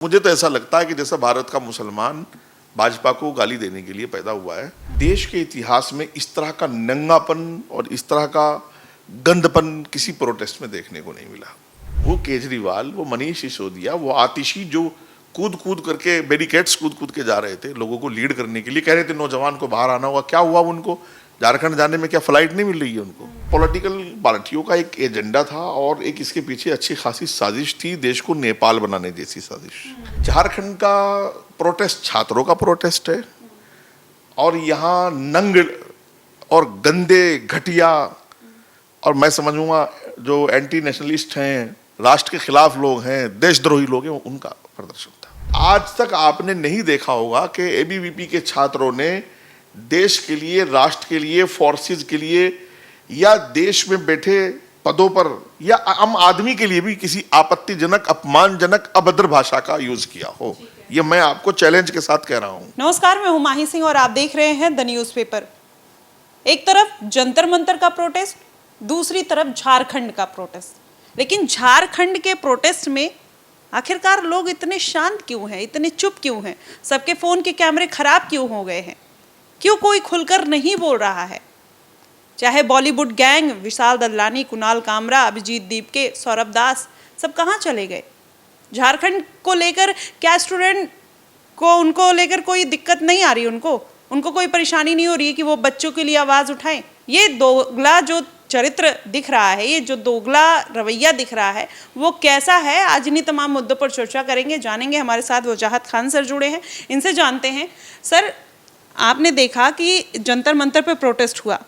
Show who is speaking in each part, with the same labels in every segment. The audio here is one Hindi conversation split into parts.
Speaker 1: मुझे तो ऐसा लगता है कि जैसा भारत का मुसलमान भाजपा को गाली देने के लिए पैदा हुआ है, देश के इतिहास में इस तरह का नंगापन और इस तरह का गंदपन किसी प्रोटेस्ट में देखने को नहीं मिला। वो केजरीवाल, वो मनीष सिसोदिया, वो आतिशी जो कूद कूद करके बैरिकेड्स कूद कूद के जा रहे थे, लोगों को लीड करने के लिए कह रहे थे नौजवान को बाहर आना होगा। क्या हुआ उनको? झारखंड जाने में क्या फ्लाइट नहीं मिल रही है उनको? पॉलिटिकल पार्टियों का एक एजेंडा था और एक इसके पीछे अच्छी खासी साजिश थी, देश को नेपाल बनाने जैसी साजिश। झारखंड का प्रोटेस्ट छात्रों का प्रोटेस्ट है और यहाँ नंग और गंदे, घटिया और मैं समझूंगा जो एंटी नेशनलिस्ट हैं, राष्ट्र के खिलाफ लोग हैं, देशद्रोही लोग हैं, उनका प्रदर्शन था। आज तक आपने नहीं देखा होगा कि एबीवीपी के छात्रों ने देश के लिए, राष्ट्र के लिए, फोर्सेस के लिए या देश में बैठे पदों पर या आम आदमी के लिए भी किसी आपत्तिजनक, अपमानजनक, अभद्र भाषा का यूज किया हो। ये मैं आपको चैलेंज के साथ कह रहा हूं।
Speaker 2: नमस्कार, मैं हूं माही सिंह और आप देख रहे हैं द न्यूज पेपर। एक तरफ जंतर मंतर का प्रोटेस्ट, दूसरी तरफ झारखंड का प्रोटेस्ट। लेकिन झारखंड के प्रोटेस्ट में आखिरकार लोग इतने शांत क्यों हैं, इतने चुप क्यों हैं? सबके फोन के कैमरे खराब क्यों हो गए हैं? क्यों कोई खुलकर नहीं बोल रहा है? चाहे बॉलीवुड गैंग, विशाल ददलानी, कुणाल कामरा, अभिजीत दीपके, सौरभ दास, सब कहाँ चले गए? झारखंड को लेकर क्या स्टूडेंट को, उनको लेकर कोई दिक्कत नहीं आ रही? उनको कोई परेशानी नहीं हो रही है कि वो बच्चों के लिए आवाज़ उठाएं? ये दोगला जो चरित्र दिख रहा है, ये जो दोगला रवैया दिख रहा है, वो कैसा है? आज इन्हीं तमाम मुद्दों पर चर्चा करेंगे, जानेंगे। हमारे साथ वजाहत खान सर जुड़े हैं, इनसे जानते हैं। सर, आपने देखा कि जंतर मंतर पे प्रोटेस्ट हुआ,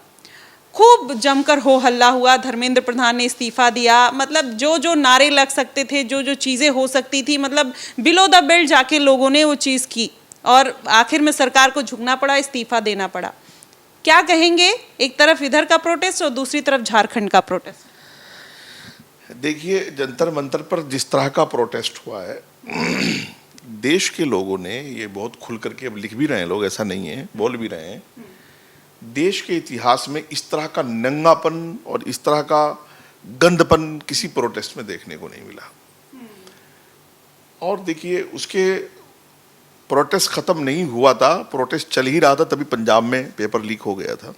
Speaker 2: खूब जमकर हो हल्ला हुआ, धर्मेंद्र प्रधान ने इस्तीफा दिया, मतलब जो जो नारे लग सकते थे, जो जो चीज़ें हो सकती थी, मतलब बिलो द बेल्ट जाके लोगों ने वो चीज़ की और आखिर में सरकार को झुकना पड़ा, इस्तीफा देना पड़ा। क्या कहेंगे? एक तरफ इधर का प्रोटेस्ट और दूसरी तरफ झारखंड का प्रोटेस्ट।
Speaker 1: देखिए, जंतर मंतर पर जिस तरह का प्रोटेस्ट हुआ है, देश के लोगों ने ये बहुत खुल करके अब लिख भी रहे हैं, लोग ऐसा नहीं है, बोल भी रहे हैं, देश के इतिहास में इस तरह का नंगापन और इस तरह का गंदपन किसी प्रोटेस्ट में देखने को नहीं मिला। और देखिए, उसके प्रोटेस्ट खत्म नहीं हुआ था, प्रोटेस्ट चल ही रहा था, तभी पंजाब में पेपर लीक हो गया था।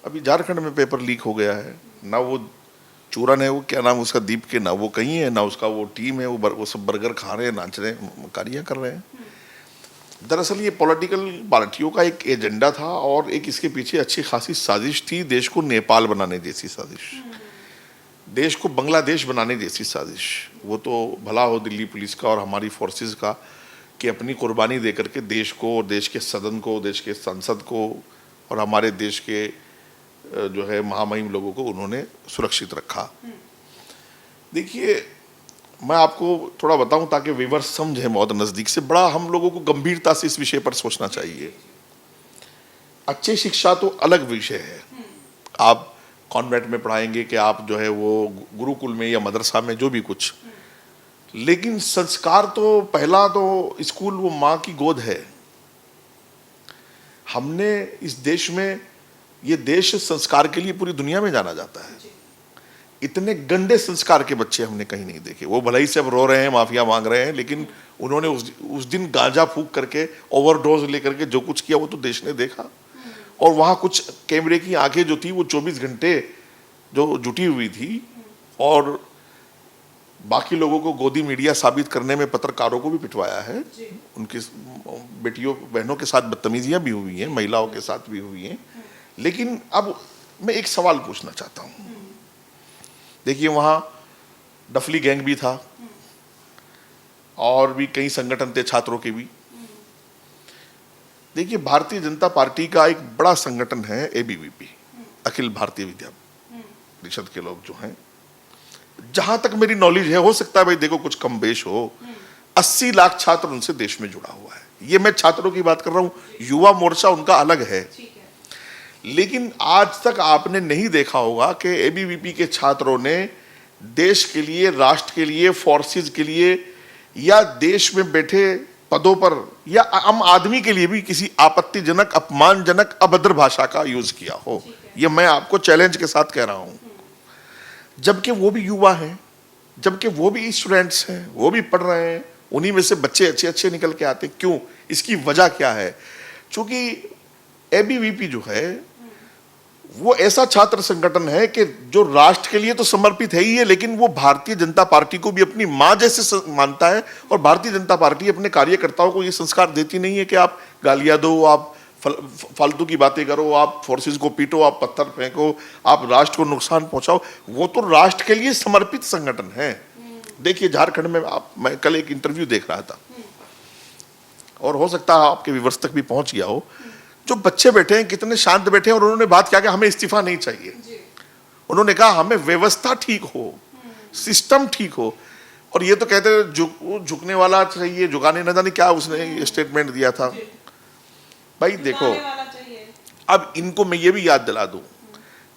Speaker 1: अभी झारखंड में पेपर लीक हो गया है। ना वो चूरन है, वो क्या नाम उसका, दीप के, ना वो कहीं है, ना उसका वो टीम है, वो सब बर्गर खा रहे हैं, नाच रहे हैं, कारियां कर रहे हैं। दरअसल ये पॉलिटिकल पार्टियों का एक एजेंडा था और एक इसके पीछे अच्छी खासी साजिश थी, देश को नेपाल बनाने जैसी साजिश, देश को बांग्लादेश बनाने जैसी साजिश। वो तो भला हो दिल्ली पुलिस का और हमारी फोर्सेस का कि अपनी कुर्बानी दे करके देश को, देश के सदन को, देश के संसद को और हमारे देश के जो है महामहिम लोगों को उन्होंने सुरक्षित रखा। देखिए, मैं आपको थोड़ा बताऊं ताकि व्यूअर्स समझें बहुत नज़दीक से। बड़ा हम लोगों को गंभीरता से इस विषय पर सोचना चाहिए। अच्छी शिक्षा तो अलग विषय है, आप कॉन्वेंट में पढ़ाएंगे कि आप जो है वो गुरुकुल में या मदरसा में जो भी कुछ, लेकिन संस्कार तो पहला तो स्कूल वो माँ की गोद है। हमने इस देश में, ये देश संस्कार के लिए पूरी दुनिया में जाना जाता है। इतने गंदे संस्कार के बच्चे हमने कहीं नहीं देखे। वो भलाई से अब रो रहे हैं, माफिया मांग रहे हैं, लेकिन उन्होंने उस दिन गांजा फूंक करके, ओवरडोज लेकर के जो कुछ किया वो तो देश ने देखा। और वहाँ कुछ कैमरे की आंखें जो थी वो 24 घंटे जो जुटी हुई थी और बाकी लोगों को गोदी मीडिया साबित करने में पत्रकारों को भी पिटवाया है। उनकी बेटियों बहनों के साथ बदतमीजियां भी हुई हैं, महिलाओं के साथ भी हुई हैं। लेकिन अब मैं एक सवाल पूछना चाहता हूँ। देखिए, वहाँ डफली गैंग भी था और भी कई संगठन थे छात्रों के भी। देखिए, भारतीय जनता पार्टी का एक बड़ा संगठन है एबीवीपी, अखिल भारतीय विद्या परिषद के लोग जो हैं, जहां तक मेरी नॉलेज है, हो सकता है भाई देखो कुछ कम बेश हो, 80 लाख छात्र उनसे देश में जुड़ा हुआ है। ये मैं छात्रों की बात कर रहा हूं, युवा मोर्चा उनका अलग है। लेकिन आज तक आपने नहीं देखा होगा कि एबीवीपी के छात्रों ने देश के लिए, राष्ट्र के लिए, फोर्सेस के लिए या देश में बैठे पदों पर या आम आदमी के लिए भी किसी आपत्तिजनक, अपमानजनक, अभद्र भाषा का यूज किया हो। ये मैं आपको चैलेंज के साथ कह रहा हूं। जबकि वो भी युवा हैं, जबकि वो भी स्टूडेंट्स हैं, वो भी पढ़ रहे हैं, उन्हीं में से बच्चे अच्छे अच्छे निकल के आते। क्यों? इसकी वजह क्या है? क्योंकि एबीवीपी जो है वो ऐसा छात्र संगठन है कि जो राष्ट्र के लिए तो समर्पित है ही है, लेकिन वो भारतीय जनता पार्टी को भी अपनी मां जैसे मानता है। और भारतीय जनता पार्टी अपने कार्यकर्ताओं को ये संस्कार देती नहीं है कि आप गालियां दो, आप फालतू की बातें करो, आप फोर्सेस को पीटो, आप पत्थर फेंको, आप राष्ट्र को नुकसान पहुंचाओ। वो तो राष्ट्र के लिए समर्पित संगठन है। देखिए झारखंड में मैं कल एक इंटरव्यू देख रहा था, और हो सकता है आपके व्यूअर्स तक भी पहुंच गया हो। जो बच्चे बैठे हैं कितने शांत बैठे हैं, और उन्होंने बात क्या कि हमें इस्तीफा नहीं चाहिए। उन्होंने कहा हमें व्यवस्था ठीक हो, सिस्टम ठीक हो। और ये तो कहते हैं झुकने वाला चाहिए, झुकाने न जाने क्या उसने स्टेटमेंट दिया था। भाई देखो, अब इनको मैं ये भी याद दिला दूं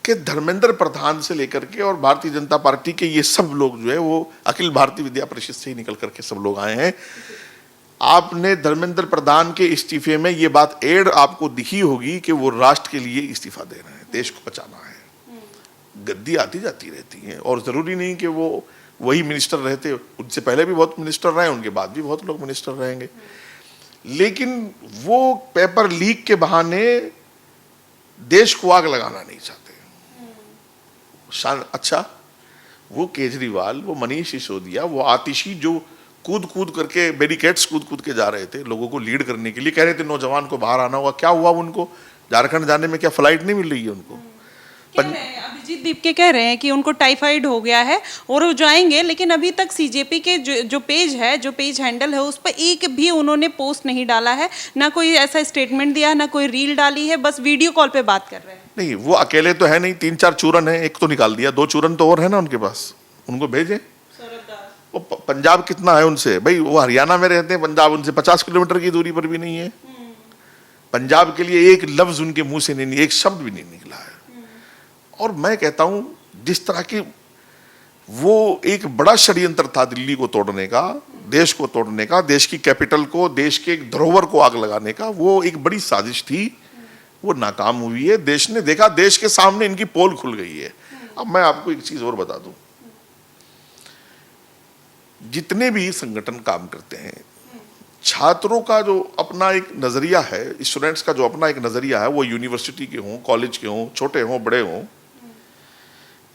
Speaker 1: कि धर्मेंद्र प्रधान से लेकर के और भारतीय जनता पार्टी के ये सब लोग जो है वो अखिल भारतीय विद्या परिषद से ही निकल करके सब लोग आए हैं। आपने धर्मेंद्र प्रधान के इस्तीफे में ये बात एड आपको दिखी होगी कि वो राष्ट्र के लिए इस्तीफा दे रहे हैं, देश को बचाना है। गद्दी आती जाती रहती है, और जरूरी नहीं कि वो वही मिनिस्टर रहते, उनसे पहले भी बहुत मिनिस्टर रहे, उनके बाद भी बहुत लोग मिनिस्टर रहेंगे। लेकिन वो पेपर लीक के बहाने देश को आग लगाना नहीं चाहते। अच्छा, वो केजरीवाल, वो मनीष सिसोदिया, वो आतिशी जो कूद करके बैरिकेड्स कूद के जा रहे थे लोगों को लीड करने के लिए, कह रहे थे नौजवान को बाहर आना होगा। क्या हुआ उनको? झारखंड जाने में क्या फ्लाइट नहीं मिल रही है उनको?
Speaker 2: अभिजीत दीपके कह रहे हैं कि उनको टाइफाइड हो गया है और वो जाएंगे, लेकिन अभी तक सीजेपी के जो पेज है, जो पेज हैंडल है, उस पर एक भी उन्होंने पोस्ट नहीं डाला है, ना कोई ऐसा स्टेटमेंट दिया है, ना कोई रील डाली है, बस वीडियो कॉल पे बात कर रहे हैं।
Speaker 1: नहीं, वो अकेले तो है नहीं, 3-4 चूरन है, एक तो निकाल दिया, 2 चूरन तो और है ना उनके पास, उनको भेजे। वो पंजाब कितना है उनसे? भाई वो हरियाणा में रहते हैं, पंजाब उनसे 50 किलोमीटर की दूरी पर भी नहीं है। पंजाब के लिए एक लफ्ज उनके मुंह से नहीं, एक शब्द भी नहीं निकला है। और मैं कहता हूं जिस तरह की वो एक बड़ा षड्यंत्र था दिल्ली को तोड़ने का, देश को तोड़ने का, देश की कैपिटल को, देश के एक धरोहर को आग लगाने का, वो एक बड़ी साजिश थी। वो नाकाम हुई है। देश ने देखा, देश के सामने इनकी पोल खुल गई है। अब मैं आपको एक चीज और बता दूं, जितने भी संगठन काम करते हैं, छात्रों का जो अपना एक नजरिया है, स्टूडेंट्स का जो अपना एक नजरिया है, वो यूनिवर्सिटी के हों, कॉलेज के हों, छोटे हों, बड़े हों,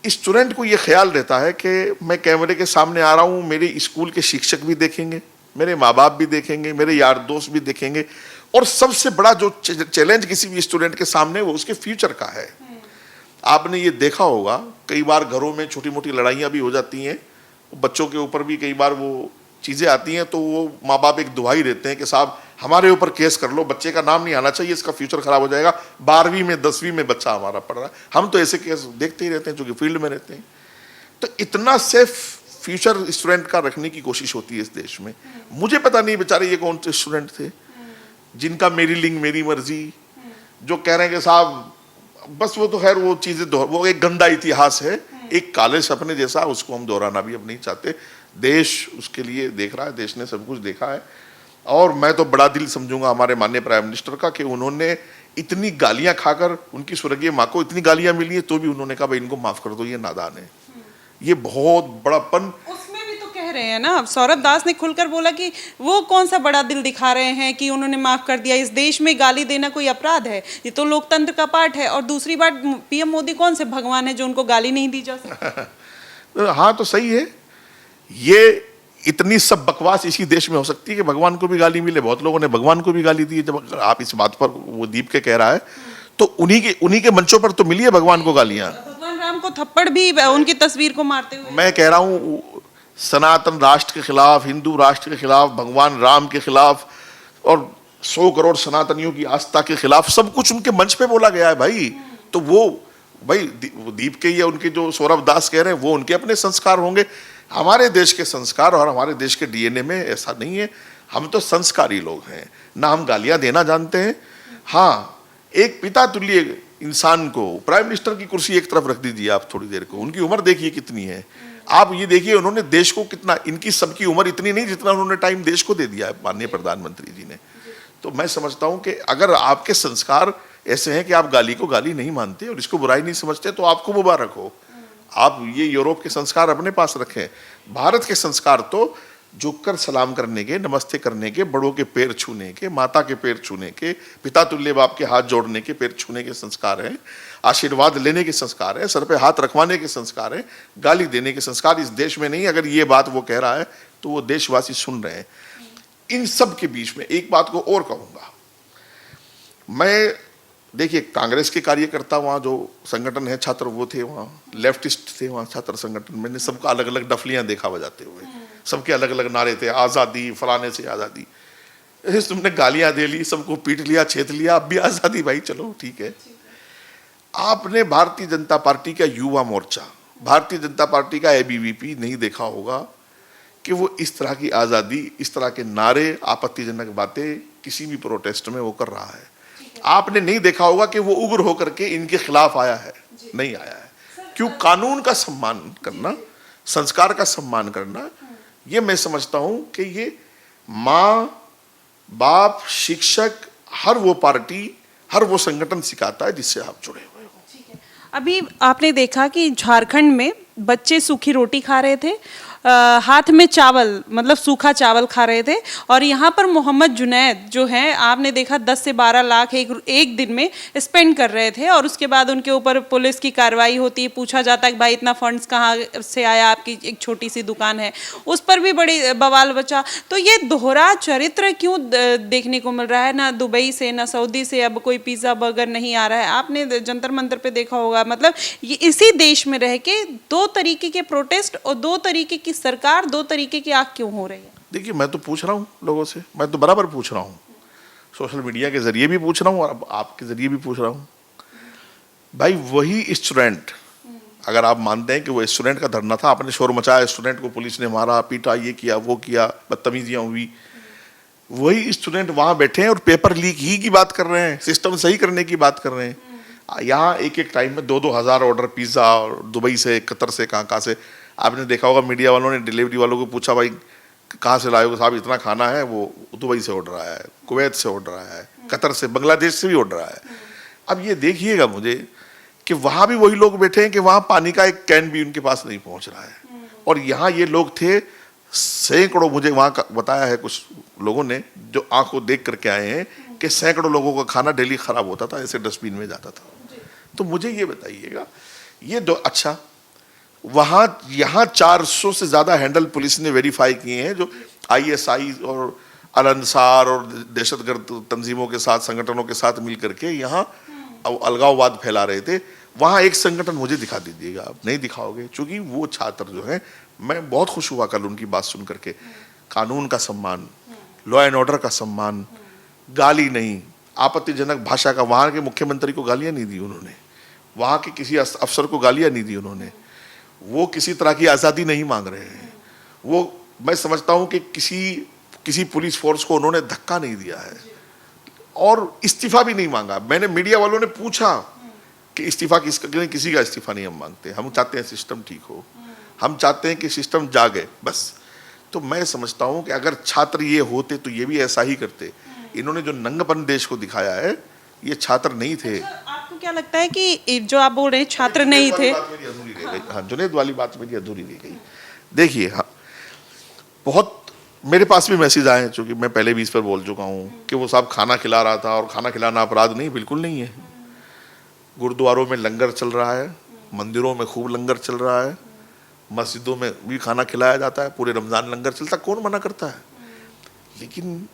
Speaker 1: स्टूडेंट को ये ख्याल रहता है कि मैं कैमरे के सामने आ रहा हूं, मेरे स्कूल के शिक्षक भी देखेंगे, मेरे माँ बाप भी देखेंगे, मेरे यार दोस्त भी देखेंगे, और सबसे बड़ा जो चैलेंज किसी भी स्टूडेंट के सामने वो उसके फ्यूचर का है। आपने ये देखा होगा, कई बार घरों में छोटी मोटी लड़ाइयाँ भी हो जाती हैं, बच्चों के ऊपर भी कई बार वो चीज़ें आती हैं, तो वो माँ बाप एक दुहाई देते हैं कि साहब हमारे ऊपर केस कर लो, बच्चे का नाम नहीं आना चाहिए, इसका फ्यूचर खराब हो जाएगा, 12वीं में 10वीं में बच्चा हमारा पढ़ रहा है। हम तो ऐसे केस देखते ही रहते हैं, जो कि फील्ड में रहते हैं। तो इतना सेफ फ्यूचर स्टूडेंट का रखने की कोशिश होती है इस देश में। मुझे पता नहीं बेचारे ये कौन से स्टूडेंट थे जिनका मेरी लिंग मेरी मर्जी, जो कह रहे हैं कि साहब बस वो तो खैर वो चीज़ें, वो एक गंदा इतिहास है, एक काले सपने जैसा, उसको हम दोहराना भी अब नहीं चाहते। देश उसके लिए देख रहा है, देश ने सब कुछ देखा है। और मैं तो बड़ा दिल समझूंगा हमारे माननीय प्राइम मिनिस्टर का कि उन्होंने इतनी गालियां खाकर, उनकी स्वर्गीय माँ को इतनी गालियां मिली है, तो भी उन्होंने कहा भाई इनको माफ कर दो, ये नादान है। ये बहुत बड़ापन।
Speaker 2: उसमें भी तो कह रहे हैं ना, सौरभ दास ने खुलकर बोला कि वो कौन सा बड़ा दिल दिखा रहे हैं कि उन्होंने माफ कर दिया। इस देश में गाली देना कोई अपराध है? ये तो लोकतंत्र का पार्ट है। और दूसरी बात, पीएम मोदी कौन से भगवान है जो उनको गाली नहीं दी जा सकती?
Speaker 1: हाँ तो सही है, ये इतनी सब बकवास इसी देश में हो सकती है कि भगवान को भी गाली मिले। बहुत लोगों ने भगवान को भी गाली दी है। जब आप इस बात पर, वो दीप के कह रहा है, तो उन्हीं के मंचों पर तो मिली है भगवान को गालियां।
Speaker 2: भगवान राम को थप्पड़ भी उनकी तस्वीर को मारते हुए।
Speaker 1: मैं कह रहा हूँ सनातन राष्ट्र के खिलाफ, हिंदू राष्ट्र के खिलाफ, भगवान राम के खिलाफ, और 100 करोड़ सनातनियों की आस्था के खिलाफ सब कुछ उनके मंच पे बोला गया है भाई। तो वो भाई दीप के या उनके जो सौरभ दास कह रहे हैं, वो उनके अपने संस्कार होंगे। हमारे देश के संस्कार और हमारे देश के डीएनए में ऐसा नहीं है। हम तो संस्कारी लोग हैं, ना हम गालियां देना जानते हैं। हाँ, एक पिता तुल्य इंसान को, प्राइम मिनिस्टर की कुर्सी एक तरफ रख दीजिए आप थोड़ी देर को, उनकी उम्र देखिए कितनी है। आप ये देखिए उन्होंने देश को कितना, इनकी सबकी उम्र इतनी नहीं जितना उन्होंने टाइम देश को दे दिया है माननीय प्रधानमंत्री जी ने। तो मैं समझता हूं कि अगर आपके संस्कार ऐसे हैं कि आप गाली को गाली नहीं मानते और इसको बुराई नहीं समझते, तो आपको मुबारक हो। आप ये यूरोप के संस्कार अपने पास रखें। भारत के संस्कार तो झुककर सलाम करने के, नमस्ते करने के, बड़ों के पैर छूने के, माता के पैर छूने के, पिता तुल्य बाप के हाथ जोड़ने के, पैर छूने के संस्कार हैं, आशीर्वाद लेने के संस्कार है, सर पे हाथ रखवाने के संस्कार है, गाली देने के संस्कार इस देश में नहीं। अगर ये बात वो कह रहा है तो वो देशवासी सुन रहे हैं। इन सब के बीच में एक बात को और कहूंगा मैं, देखिए कांग्रेस के कार्यकर्ता वहाँ जो संगठन है छात्र वो थे, वहाँ लेफ्टिस्ट थे, वहाँ छात्र संगठन, मैंने सबका अलग अलग डफलियां देखा बजाते हुए, सबके अलग अलग नारे थे, आज़ादी फलाने से आज़ादी। तुमने गालियां दे ली, सबको पीट लिया, छेद लिया, अब भी आज़ादी भाई, चलो ठीक है। आपने भारतीय जनता पार्टी का युवा मोर्चा, भारतीय जनता पार्टी का एबीवीपी नहीं देखा होगा कि वो इस तरह की आज़ादी, इस तरह के नारे, आपत्तिजनक बातें किसी भी प्रोटेस्ट में वो कर रहा है। आपने नहीं देखा होगा कि वो उग्र होकर के इनके खिलाफ आया है, नहीं आया है। क्यों? कानून का सम्मान करना, संस्कार का सम्मान करना, ये मैं समझता हूं कि ये माँ बाप शिक्षक हर वो पार्टी, हर वो संगठन सिखाता है जिससे आप जुड़े हुए हो।
Speaker 2: अभी आपने देखा कि झारखंड में बच्चे सूखी रोटी खा रहे थे, हाथ में चावल, मतलब सूखा चावल खा रहे थे, और यहाँ पर मोहम्मद जुनैद जो हैं, आपने देखा 10 से 12 लाख एक दिन में स्पेंड कर रहे थे, और उसके बाद उनके ऊपर पुलिस की कार्रवाई होती है, पूछा जाता है कि भाई इतना फंड्स कहाँ से आया, आपकी एक छोटी सी दुकान है, उस पर भी बड़ी बवाल बचा। तो ये दोहरा चरित्र क्यों देखने को मिल रहा है? ना दुबई से, ना सऊदी से अब कोई पिज़्ज़ा बर्गर नहीं आ रहा है। आपने जंतर मंतर पे देखा होगा, मतलब ये इसी देश में रह के दो तरीके के प्रोटेस्ट और दो तरीके की सरकार, दो तरीके की आग क्यों हो रही है?
Speaker 1: देखिए मैं तो पूछ रहा हूँ लोगों से, मैं तो बराबर पूछ रहा हूँ, सोशल मीडिया के जरिए भी पूछ रहा हूँ और अब आपके जरिए भी पूछ रहा हूँ। भाई वही स्टूडेंट, अगर आप मानते हैं कि वो स्टूडेंट का धरना था, आपने शोर मचाया, स्टूडेंट को पुलिस ने मारा, पीटा, ये किया, वो किया, बदतमीजियां हुई, वही स्टूडेंट वहां बैठे हैं और पेपर लीक ही की बात कर रहे हैं, सिस्टम सही करने की बात कर रहे हैं। यहाँ एक एक टाइम में 2-2 हज़ार ऑर्डर पिज़्ज़ा और दुबई से, कतर से, कहाँ से। आपने देखा होगा मीडिया वालों ने डिलीवरी वालों को पूछा, भाई कहाँ से लाए हो साहब इतना खाना है? वो दुबई से ऑर्डर आया है, कुवैत से ऑर्डर आया है, कतर से, बांग्लादेश से भी ऑर्डर आया है। अब ये देखिएगा मुझे कि वहाँ भी वही लोग बैठे हैं कि वहाँ पानी का एक कैन भी उनके पास नहीं पहुँच रहा है, और यहाँ ये लोग थे सैकड़ों, मुझे वहाँ बताया है कुछ लोगों ने जो आंखों देख करके आए हैं कि सैकड़ों लोगों का खाना डेली खराब होता था, ऐसे डस्टबिन में जाता था। तो मुझे ये बताइएगा, ये दो, अच्छा वहाँ यहाँ 400 से ज़्यादा हैंडल पुलिस ने वेरीफाई किए हैं जो ISI और अल-अंसार और दहशतगर्द तंजीमों के साथ, संगठनों के साथ मिल करके यहाँ अलगाववाद फैला रहे थे। वहाँ एक संगठन मुझे दिखा दीजिएगा, आप नहीं दिखाओगे, क्योंकि वो छात्र जो हैं, मैं बहुत खुश हुआ कल उनकी बात सुन करके। कानून का सम्मान, लॉ एंड ऑर्डर का सम्मान, गाली नहीं, आपत्तिजनक भाषा का, वहाँ के मुख्यमंत्री को गालियाँ नहीं दी उन्होंने, वहाँ के किसी अफसर को गालियाँ नहीं दी उन्होंने, वो किसी तरह की आज़ादी नहीं मांग रहे हैं। वो मैं समझता हूँ कि किसी पुलिस फोर्स को उन्होंने धक्का नहीं दिया है और इस्तीफा भी नहीं मांगा। मैंने मीडिया वालों ने पूछा कि इस्तीफा किसी का इस्तीफा नहीं हम मांगते, हम चाहते हैं सिस्टम ठीक हो, हम चाहते हैं कि सिस्टम जागे, बस। तो मैं समझता हूँ कि अगर छात्र ये होते तो ये भी ऐसा ही करते। इन्होंने जो नंगपन देश को दिखाया है, ये छात्र नहीं थे।
Speaker 2: आपको क्या लगता है कि जो आप बोल रहे हैं छात्र नहीं थे?
Speaker 1: हाँ, जुनैद वाली बात मेरी अधूरी रह गई। देखिए, हाँ, बहुत मेरे पास भी मैसेज आए हैं, चूंकि मैं पहले भी इस पर बोल चुका हूँ कि वो साहब खाना खिला रहा था, और खाना खिलाना अपराध नहीं, बिल्कुल नहीं है। गुरुद्वारों में लंगर चल रहा है, मंदिरों में खूब लंगर चल रहा है, मस्जिदों में भी खाना खिलाया जाता है, पूरे रमजान लंगर चलता, कौन मना करता है? लेकिन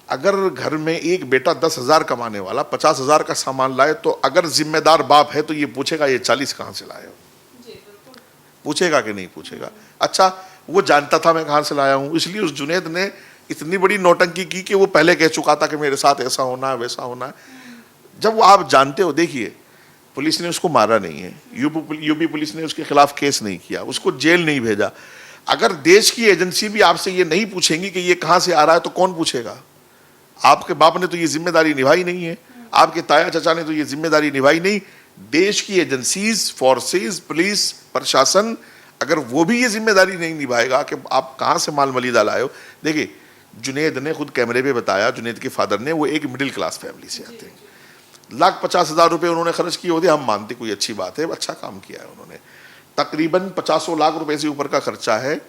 Speaker 1: अगर घर में एक बेटा 10,000 कमाने वाला 50,000 का सामान लाए, तो अगर जिम्मेदार बाप है तो ये पूछेगा ये 40 कहाँ से लाए हो? पूछेगा कि नहीं पूछेगा? अच्छा, वो जानता था मैं कहाँ से लाया हूँ, इसलिए उस जुनैद ने इतनी बड़ी नौटंकी की कि वो पहले कह चुका था कि मेरे साथ ऐसा होना है, वैसा होना है। जब वो आप जानते हो, देखिए पुलिस ने उसको मारा नहीं है, यूपी पुलिस ने उसके खिलाफ केस नहीं किया, उसको जेल नहीं भेजा। अगर देश की एजेंसी भी आपसे ये नहीं पूछेंगी कि ये कहाँ से आ रहा है, तो कौन पूछेगा? आपके बाप ने तो ये जिम्मेदारी निभाई नहीं है, आपके ताया चाचा ने तो ये जिम्मेदारी निभाई नहीं। देश की एजेंसीज, फोर्सेस, पुलिस, प्रशासन, अगर वो भी ये जिम्मेदारी नहीं निभाएगा कि आप कहाँ से माल मलीदा लाए हो। देखिए, जुनैद ने खुद कैमरे पे बताया, जुनैद के फादर ने, वो एक मिडिल क्लास फैमिली से आते हैं। 1,50,000 रुपये उन्होंने खर्च किए होते, हम मानते कोई अच्छी बात है, अच्छा काम किया है उन्होंने। तकरीबन 50 लाख रुपए से ऊपर का खर्चा है।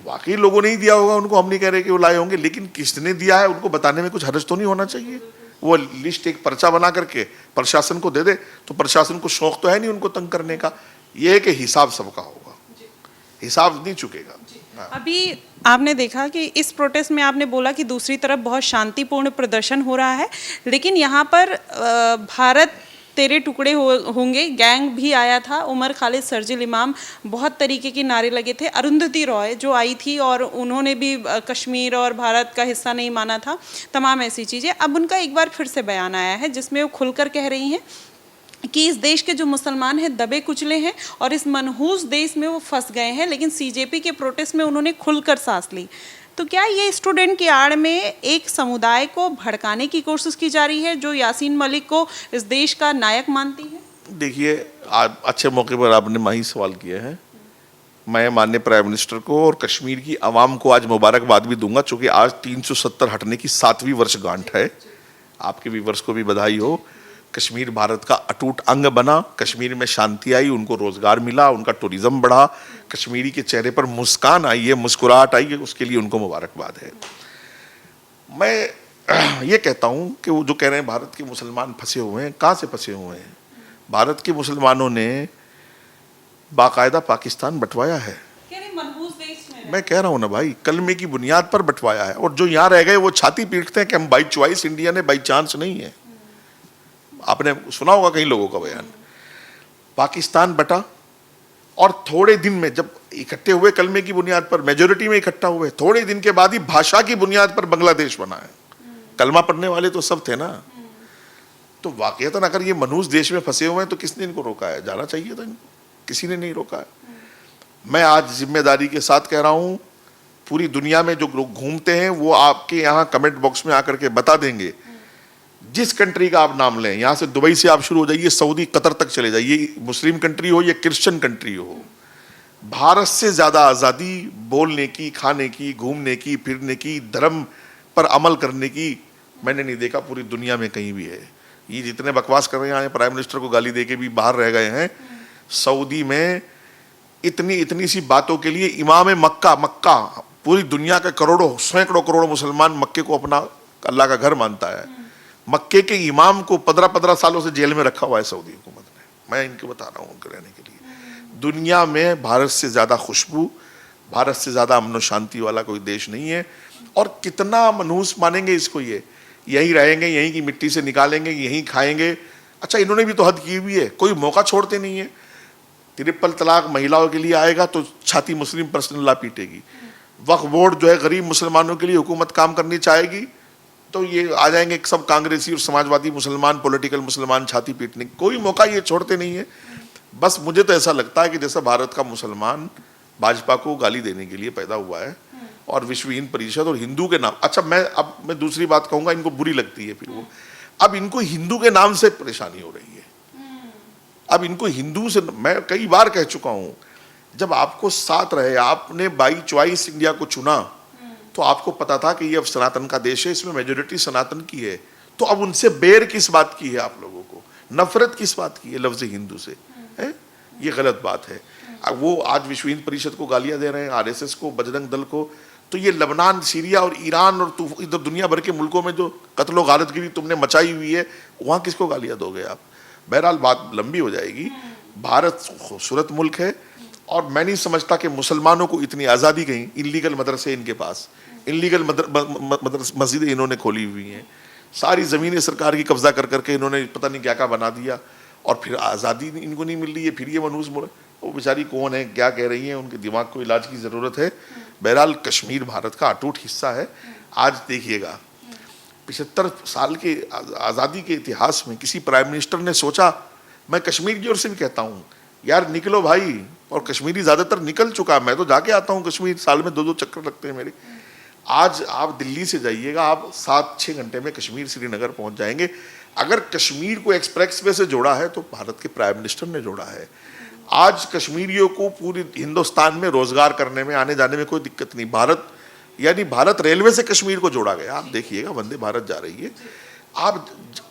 Speaker 1: वाकई लोगों ने ही दिया होगा उनको, हम नहीं कह रहे कि वो लाए होंगे, लेकिन किसने दिया है उनको बताने में कुछ हर्ज तो नहीं होना चाहिए। वो लिस्ट एक पर्चा बना करके प्रशासन को दे दे, तो प्रशासन को शौक तो है नहीं उनको तंग करने का। ये है कि हिसाब सबका होगा, हिसाब नहीं चुकेगा।
Speaker 2: अभी आपने देखा कि इस प्रोटेस्ट में आपने बोला कि दूसरी तरफ बहुत शांतिपूर्ण प्रदर्शन हो रहा है, लेकिन यहाँ पर भारत तेरे टुकड़े होंगे गैंग भी आया था, उमर खालिद सरजिल इमाम, बहुत तरीके के नारे लगे थे। अरुंधति रॉय जो आई थी और उन्होंने भी कश्मीर और भारत का हिस्सा नहीं माना था, तमाम ऐसी चीज़ें। अब उनका एक बार फिर से बयान आया है जिसमें वो खुलकर कह रही हैं कि इस देश के जो मुसलमान हैं दबे कुचले हैं और इस मनहूस देश में वो फंस गए हैं, लेकिन सीजेपी के प्रोटेस्ट में उन्होंने खुलकर सांस ली। तो क्या ये स्टूडेंट की आड़ में एक समुदाय को भड़काने की कोशिश की जा रही है जो यासीन मलिक को इस देश का नायक मानती है?
Speaker 1: देखिए, आज अच्छे मौके पर आपने माही सवाल किया है। मैं माननीय प्राइम मिनिस्टर को और कश्मीर की आवाम को आज मुबारकबाद भी दूंगा, चूंकि आज 370 हटने की 7वीं वर्षगांठ है। आपके व्यूअर्स को भी बधाई हो। कश्मीर भारत का अटूट अंग बना, कश्मीर में शांति आई, उनको रोजगार मिला, उनका टूरिज्म बढ़ा, कश्मीरी के चेहरे पर मुस्कान आई है, मुस्कुराहट आई है, उसके लिए उनको मुबारकबाद है। मैं ये कहता हूं कि वो जो कह रहे हैं भारत के मुसलमान फंसे हुए हैं, कहाँ से फंसे हुए हैं? भारत के मुसलमानों ने बाकायदा पाकिस्तान बंटवाया है। मैं कह रहा हूं ना भाई, कलमे की बुनियाद पर बंटवाया है, और जो यहाँ रह गए वो छाती पीटते हैं कि हम बाई चॉइस इंडियन है, बाई चांस नहीं है। आपने सुना होगा कई लोगों का बयान। पाकिस्तान बटा और थोड़े दिन में जब इकट्ठे हुए कलमे की बुनियाद पर, मेजोरिटी में इकट्ठा हुए, थोड़े दिन के बाद ही भाषा की बुनियाद पर बांग्लादेश बना है। कलमा पढ़ने वाले तो सब थे ना। तो वाकईतन अगर ये मनहूस देश में फंसे हुए हैं तो किसने इनको रोका है? जाना चाहिए था इनको, किसी ने नहीं रोका है। मैं आज जिम्मेदारी के साथ कह रहा हूं, पूरी दुनिया में जो लोग घूमते हैं वो आपके यहाँ कमेंट बॉक्स में आकर के बता देंगे। जिस कंट्री का आप नाम लें, यहां से दुबई से आप शुरू हो जाइए, सऊदी, कतर तक चले जाइए, मुस्लिम कंट्री हो या क्रिश्चियन कंट्री हो, भारत से ज्यादा आजादी बोलने की, खाने की, घूमने की, फिरने की, धर्म पर अमल करने की मैंने नहीं देखा पूरी दुनिया में कहीं भी है। ये जितने बकवास कर रहे हैं, प्राइम मिनिस्टर को गाली देके भी बाहर रह गए हैं। सऊदी में इतनी सी बातों के लिए इमाम मक्का पूरी दुनिया के करोड़ों, सैकड़ों करोड़ मुसलमान मक्के को अपना अल्लाह का घर मानता है। मक्के के इमाम को 15 सालों से जेल में रखा हुआ है सऊदी हुकूमत ने। मैं इनको बता रहा हूँ रहने के लिए। दुनिया में भारत से ज्यादा खुशबू, भारत से ज्यादा अमन शांति वाला कोई देश नहीं है। और कितना मनहूस मानेंगे इसको, ये यहीं रहेंगे, यहीं की मिट्टी से निकालेंगे, यहीं खाएंगे। अच्छा, इन्होंने भी तो हद की हुई है, कोई मौका छोड़ते नहीं है। ट्रिपल तलाक महिलाओं के लिए आएगा तो छाती मुस्लिम पर्सनल ला पीटेगी। वक्फ बोर्ड जो है गरीब मुसलमानों के लिए हुकूमत काम करनी चाहेगी तो ये आ जाएंगे सब कांग्रेसी और समाजवादी मुसलमान, पॉलिटिकल मुसलमान छाती पीटने। कोई मौका ये छोड़ते नहीं है। बस मुझे तो ऐसा लगता है कि जैसा भारत का मुसलमान भाजपा को गाली देने के लिए पैदा हुआ है और विश्व हिंद परिषद और हिंदू के नाम। अच्छा, मैं दूसरी बात कहूंगा, इनको बुरी लगती है फिर वो, अब इनको हिंदू के नाम से परेशानी हो रही है। अब इनको हिंदू से, मैं कई बार कह चुका हूं, जब आपको साथ रहे, आपने बाई चॉइस इंडिया को चुना तो आपको पता था कि ये अब सनातन का देश है, इसमें मेजोरिटी सनातन की है। तो अब उनसे बैर किस बात की है? आप लोगों को नफरत किस बात की है लफ्ज हिंदू से? है ये गलत बात है। अब वो आज विश्व हिंद परिषद को गालियां दे रहे हैं, आरएसएस को, बजरंग दल को। तो ये लबनान, सीरिया और ईरान और इधर दुनिया भर के मुल्कों में जो कत्लो गारतगिरी तुमने मचाई हुई है, वहां किसको गालियां दोगे आप? बहरहाल बात लंबी हो जाएगी। भारत खूबसूरत मुल्क है और मैं नहीं समझता कि मुसलमानों को इतनी आज़ादी कहीं। इनलीगल मदरसे इनके पास, इनलीगल मस्जिदें इन्होंने खोली हुई हैं, सारी ज़मीनें सरकार की कब्जा कर करके इन्होंने पता नहीं क्या क्या बना दिया, और फिर आज़ादी इनको नहीं मिल रही है। फिर ये मनहूस वो बेचारी कौन है, क्या कह रही हैं, उनके दिमाग को इलाज की ज़रूरत है। बहरहाल कश्मीर भारत का अटूट हिस्सा है। आज देखिएगा, 75 साल के आज़ादी के इतिहास में किसी प्राइम मिनिस्टर ने सोचा? मैं कश्मीर की ओर से भी कहता हूँ, यार निकलो भाई। और कश्मीरी ज़्यादातर निकल चुका, मैं तो जाके आता हूँ कश्मीर, साल में 2-2 चक्कर लगते हैं मेरे। आज आप दिल्ली से जाइएगा, आप 7-6 घंटे में कश्मीर श्रीनगर पहुँच जाएंगे। अगर कश्मीर को एक्सप्रेस वे से जोड़ा है तो भारत के प्राइम मिनिस्टर ने जोड़ा है। आज कश्मीरियों को पूरी हिंदुस्तान में रोजगार करने में, आने जाने में कोई दिक्कत नहीं। भारत रेलवे से कश्मीर को जोड़ा गया। आप देखिएगा, वंदे भारत जा रही है। आप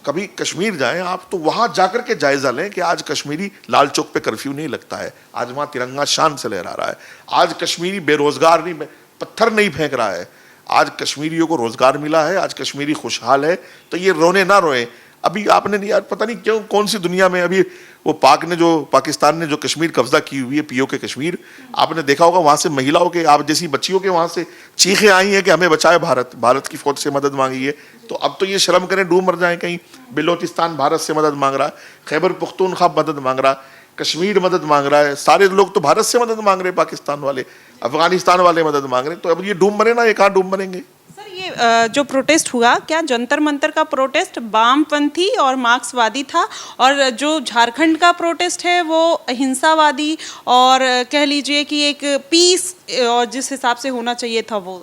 Speaker 1: कभी कश्मीर जाएं आप, तो वहां जाकर के जायजा लें कि आज कश्मीरी लाल चौक पे कर्फ्यू नहीं लगता है, आज वहां तिरंगा शान से लहरा रहा है, आज कश्मीरी बेरोजगार नहीं। पत्थर नहीं फेंक रहा है। आज कश्मीरियों को रोजगार मिला है, आज कश्मीरी खुशहाल है, तो ये रोने ना रोए। अभी आपने नहीं यार, पता नहीं क्यों कौन सी दुनिया में अभी वो पाकिस्तान ने जो कश्मीर कब्जा की हुई है, पीओके कश्मीर, आपने देखा होगा वहां से महिलाओं के, आप जैसी बच्चियों के वहां से चीखें आई हैं कि हमें बचाए भारत, भारत की फौज से मदद मांगी है। तो अब तो ये शर्म करें, डूब मर जाए कहीं। बलोचिस्तान भारत से मदद मांग रहा है, खैबर पख्तूनख्वा मदद मांग रहा है, कश्मीर मदद मांग रहा है, सारे लोग तो भारत से मदद मांग रहे हैं, पाकिस्तान वाले, अफगानिस्तान वाले मदद मांग रहे हैं। तो अब ये डूब मरे ना, ये कहाँ डूब मरेंगे।
Speaker 2: सर ये जो प्रोटेस्ट हुआ, क्या जंतर मंतर का प्रोटेस्ट वामपंथी और मार्क्सवादी था, और जो झारखंड का प्रोटेस्ट है वो अहिंसावादी और कह लीजिए कि एक पीस और जिस हिसाब से होना चाहिए था वो?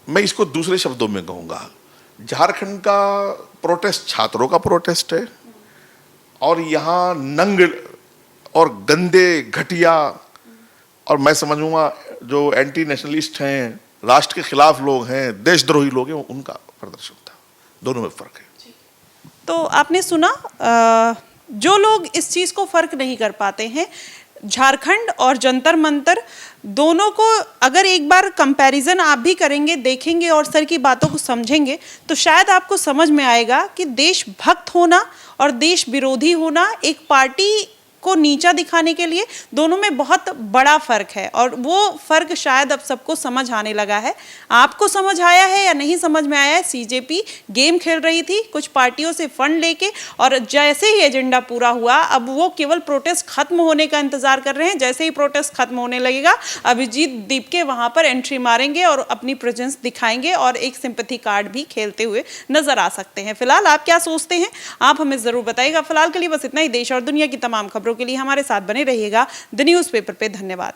Speaker 1: मैं इसको दूसरे शब्दों में कहूँगा, झारखंड का प्रोटेस्ट छात्रों का प्रोटेस्ट है, और यहाँ नंग और गंदे घटिया, और मैं समझूंगा जो एंटी नेशनलिस्ट हैं, राष्ट्र के खिलाफ लोग हैं, देशद्रोही लोग हैं, उनका प्रदर्शन था। दोनों में फर्क है।
Speaker 2: तो आपने सुना, जो लोग इस चीज़ को फर्क नहीं कर पाते हैं, झारखंड और जंतर मंतर दोनों को अगर एक बार कंपैरिजन आप भी करेंगे, देखेंगे और सर की बातों को समझेंगे, तो शायद आपको समझ में आएगा कि देशभक्त होना और देश विरोधी होना, एक पार्टी को नीचा दिखाने के लिए, दोनों में बहुत बड़ा फर्क है। और वो फर्क शायद अब सबको समझ आने लगा है। आपको समझ आया है या नहीं समझ में आया है, सीजेपी गेम खेल रही थी कुछ पार्टियों से फंड लेके, और जैसे ही एजेंडा पूरा हुआ, अब वो केवल प्रोटेस्ट खत्म होने का इंतजार कर रहे हैं। जैसे ही प्रोटेस्ट खत्म होने लगेगा, अभिजीत दीपके वहां पर एंट्री मारेंगे और अपनी प्रेजेंस दिखाएंगे और एक सिंपैथी कार्ड भी खेलते हुए नजर आ सकते हैं। फिलहाल आप क्या सोचते हैं, आप हमें जरूर बताइएगा। फिलहाल के लिए बस इतना ही। देश और दुनिया की तमाम खबरों के लिए हमारे साथ बने रहिएगा द न्यूज़पेपर पे। धन्यवाद।